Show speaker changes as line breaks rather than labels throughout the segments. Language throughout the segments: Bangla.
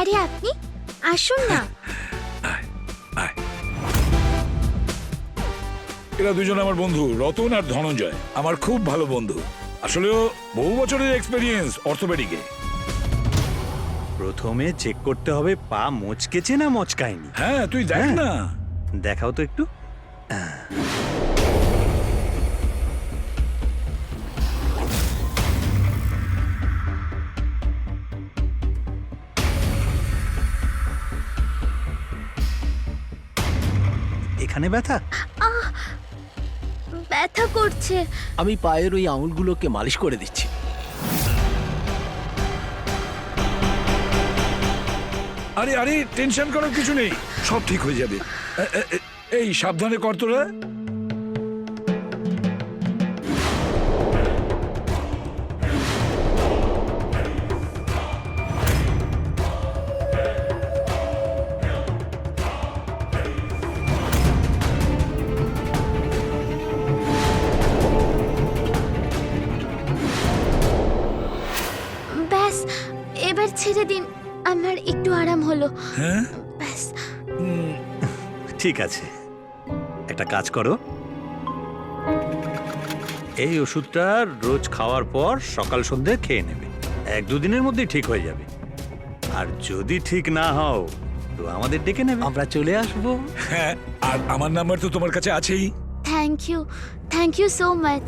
আরে আপনি আসুন না।
আয় আয়। এরা দুজন আমার বন্ধু, রতন আর ধনঞ্জয়। আমার খুব ভালো বন্ধু। আসলেও বহু বছরের এক্সপেরিয়েন্স অর্থোপেডিকে।
প্রথমে চেক করতে হবে পা মচকেছে না মচকায়নি।
হ্যাঁ, তুই দেখ
হ্যাঁ।
না।
দেখাও তো একটু। এখানে ব্যথা?
ব্যথা করছে।
আমি পায়ের ওই আঙুলগুলোকে মালিশ করে দিচ্ছি।
আরে আরে, টেনশন করার কিছু নেই, সব ঠিক হয়ে যাবে। এই সাবধানে কর তোরা।
ব্যাস, এবার ছেড়ে দিন, আমার একটু আরাম হলো।
হ্যাঁ,
ব্যাস।
ঠিক আছে, একটা কাজ করো। এই ওষুধটা রোজ খাওয়ার পর সকাল সন্ধ্যে খেয়ে নেবে। 1-2 দিনের মধ্যেই ঠিক হয়ে যাবে। আর যদি ঠিক না হও তো আমাদের ডেকে নেবে।
আমরা চলে আসবো।
হ্যাঁ, আর আমার নাম্বার তো তোমার কাছে আছেই।
Thank you so much.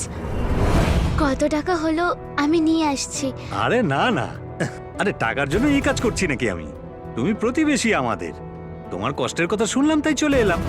কত টাকা হলো আমি নিয়ে আসছি।
আরে না না, আরে টাকার জন্য এই কাজ করছি নাকি আমি? তুমি প্রতিবেশী আমাদের, তোমার কষ্টের কথা শুনলাম তাই চলে এলাম।